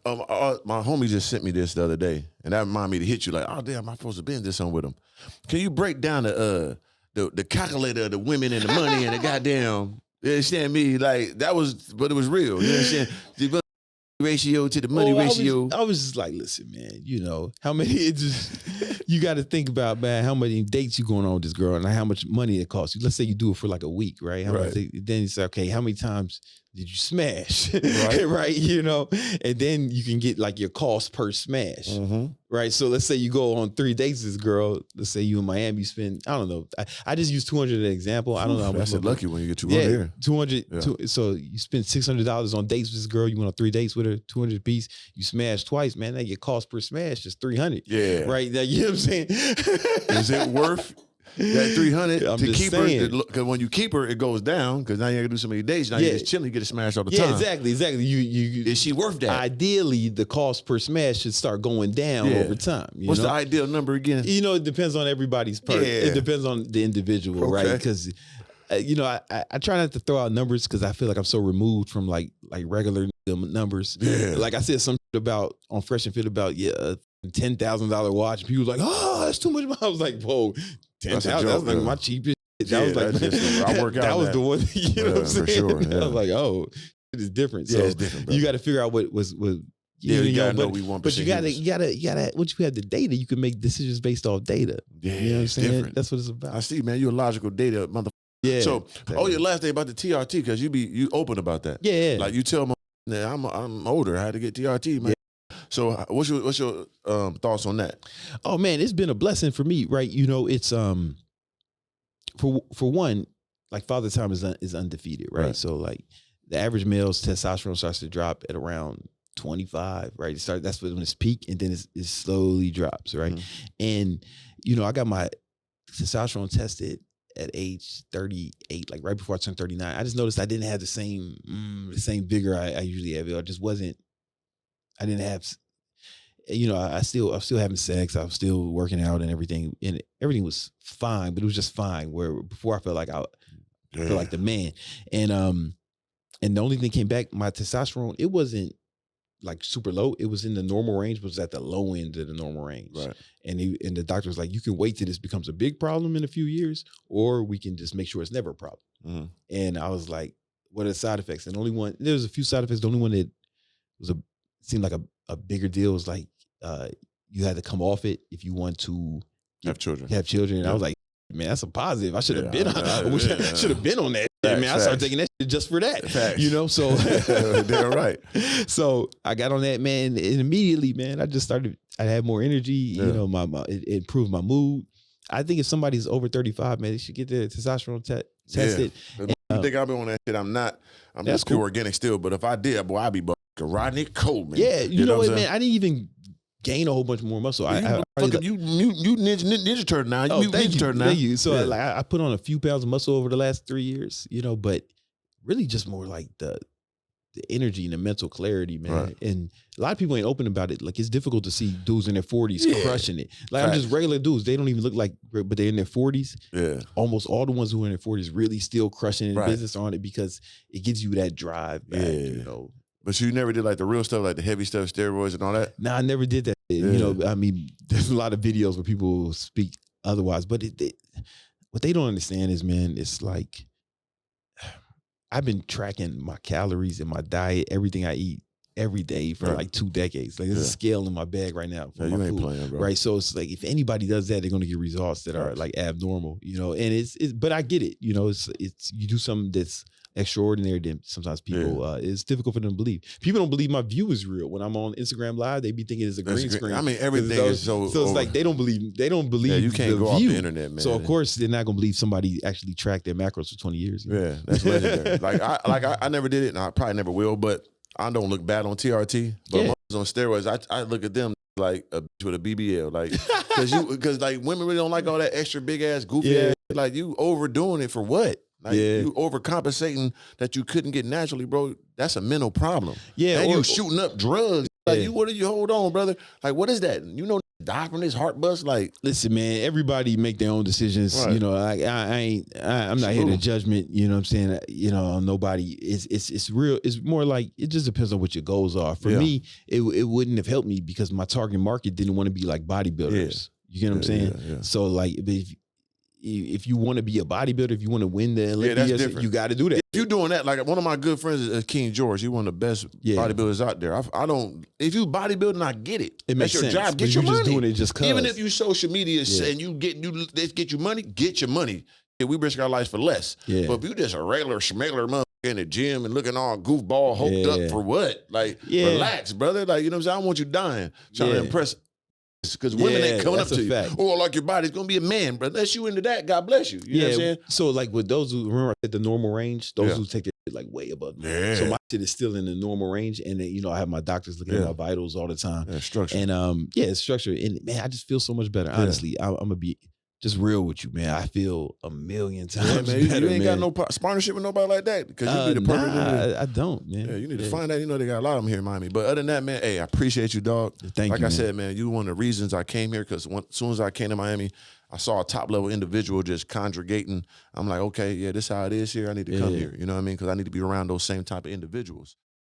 My homie just sent me this the other day, and that reminded me to hit you like, oh damn, I'm supposed to be in this something with him. Can you break down the calculator of the women and the money and the goddamn, you understand me? Like that was, but it was real. You understand? The ratio to the money ratio. I was just like, listen, man, you know, how many, you got to think about, man, how many dates you going on with this girl and how much money it costs you. Let's say you do it for like a week, right? Then you say, okay, how many times did you smash? Right. You know, and then you can get like your cost per smash, right? So let's say you go on 3 dates with this girl. Let's say you in Miami, you spend, I don't know. I just use 200 as an example. I don't know. That's lucky when you get 200 here. 200. Yeah. So you spend $600 on dates with this girl. You went on 3 dates with her, 200 piece. You smash twice, man. That your cost per smash is 300. Yeah. Right. Now, you know what I'm saying? Is it worth that 300 to keep her? Because when you keep her, it goes down because now you got to do so many days. Now you're just chilling, you get a smash all the time. Yeah, exactly. You is she worth that? Ideally, the cost per smash should start going down over time. What's the ideal number again? You know, it depends on everybody's person. It depends on the individual, right? Because you know, I try not to throw out numbers because I feel like I'm so removed from like regular numbers. Yeah. Like I said some shit about on Fresh and Fit about $10,000 watch. People was like, oh, that's too much. I was like, whoa, $10,000. That's like my cheapest. That was like, I work out. That was the one. You know what I'm saying? For sure. I was like, oh, it is different. So it's different, you got to figure out what was. You gotta know we want. But you gotta. Once you have the data, you can make decisions based off data. Yeah, you know what I'm saying? Different. That's what it's about. I see, man. You're a logical data motherfucker. Yeah. So, your last thing about the TRT because you open about that. Yeah. Like you tell me, I'm older. I had to get TRT, man. Yeah. So, what's your thoughts on that? Oh man, it's been a blessing for me, right? You know, it's for one, like father time is undefeated, right? So like the average male's testosterone starts to drop at around 25, right? That's when it's peak, and then it slowly drops, right? And you know, I got my testosterone tested at age 38, like right before I turned 39. I just noticed I didn't have the same vigor I usually have. I didn't have, you know, I'm still having sex. I was still working out and everything, and everything was fine, but it was just fine. Where before I felt like I felt like the man, and the only thing came back, my testosterone, it wasn't like super low. It was in the normal range, but it was at the low end of the normal range. Right. And the doctor was like, you can wait till this becomes a big problem in a few years, or we can just make sure it's never a problem. And I was like, what are the side effects? And there was a few side effects. The only one that seemed like a bigger deal was like, you had to come off it if you want to have children. And I was like, man, that's a positive. I should have been on that. Man, I started taking that shit just for that. You know, so they're right. So I got on that, man, and immediately, man, I had more energy. You know, it improved my mood. I think if somebody's over 35, man, they should get their testosterone tested. You think I've been on that shit? I'm not. I'm just pure organic still. But if I did, boy, I'd be Rodney Coleman. Yeah, you know what, man? I didn't even gain a whole bunch more muscle. You ninja turtle now. You ninja turtle now. Thank you. So like, I put on a few pounds of muscle over the last 3 years, you know, but really just more like the energy and the mental clarity, man. Right. And a lot of people ain't open about it. Like it's difficult to see dudes in their 40s crushing it. Like I'm just regular dudes. They don't even look like, but they're in their 40s. Yeah. Almost all the ones who are in their 40s really still crushing in business on it because it gives you that drive back, you know. But you never did like the real stuff, like the heavy stuff, steroids and all that? Nah, I never did that. Yeah. You know, I mean, there's a lot of videos where people speak otherwise, but what they don't understand is, man, it's like, I've been tracking my calories and my diet, everything I eat every day for like 2 decades. Like there's a scale in my bag right now for my food, playing, bro. Right? So it's like, if anybody does that, they're going to get results that are like abnormal, you know, and but I get it, you know, it's you do something that's extraordinary, then sometimes people it's difficult for them to believe. People don't believe my view is real. When I'm on Instagram Live, they be thinking it's a green screen. I mean, everything is so it's like they don't believe you can't go off the internet, man. So of course they're not gonna believe somebody actually tracked their macros for 20 years. Yeah, that's legendary. I never did it, and I probably never will, but I don't look bad on TRT. But on steroids, I look at them like a bitch with a BBL, like because like women really don't like all that extra big ass goofy ass. Like you overdoing it for what? Like you overcompensating that you couldn't get naturally, bro. That's a mental problem. Yeah, and you shooting up drugs Like, you, what do you hold on, brother? Like, what is that? You know, die from this heart bust? Like, listen, man, everybody make their own decisions. Right. You know, I'm not here to judgment, you know what I'm saying? You know, on nobody. It's real. It's more like, it just depends on what your goals are. For me, it wouldn't have helped me because my target market didn't want to be like bodybuilders. You get what I'm saying? So like, if you want to be a bodybuilder, if you want to win the Olympics, you got to do that. If you're doing that, like one of my good friends is King George. He's one of the best bodybuilders out there. I don't. If you bodybuilding, I get it. It makes That's your sense, job. Get your money. Just doing it just 'cause. Even if you social media and they get you money, get your money. Yeah, we risk our lives for less. But if you just a regular schmegler motherfucker in the gym and looking all goofball, hoped up for what? Like, relax, brother. Like, you know what I'm saying? I don't want you dying trying to impress. Because women ain't coming up to you. Oh, like your body's gonna be a man, but unless you into that, God bless you. You know what I'm saying? So like with those who remember at the normal range, those who take it like way above me. So my shit is still in the normal range, and then, you know, I have my doctors looking at my vitals all the time. Structure. And it's structure. And man, I just feel so much better. Honestly, I'm gonna be just real with you, man. I feel a million times better, you ain't got no partnership with nobody like that because you be the perfect. I don't, man. Yeah, you need to find that. You know, they got a lot of them here in Miami. But other than that, man, hey, I appreciate you, dog. Thank you. Like I said, man, you one of the reasons I came here because as soon as I came to Miami, I saw a top level individual just congregating. I'm like, okay, this is how it is here. I need to come here. You know what I mean? Because I need to be around those same type of individuals.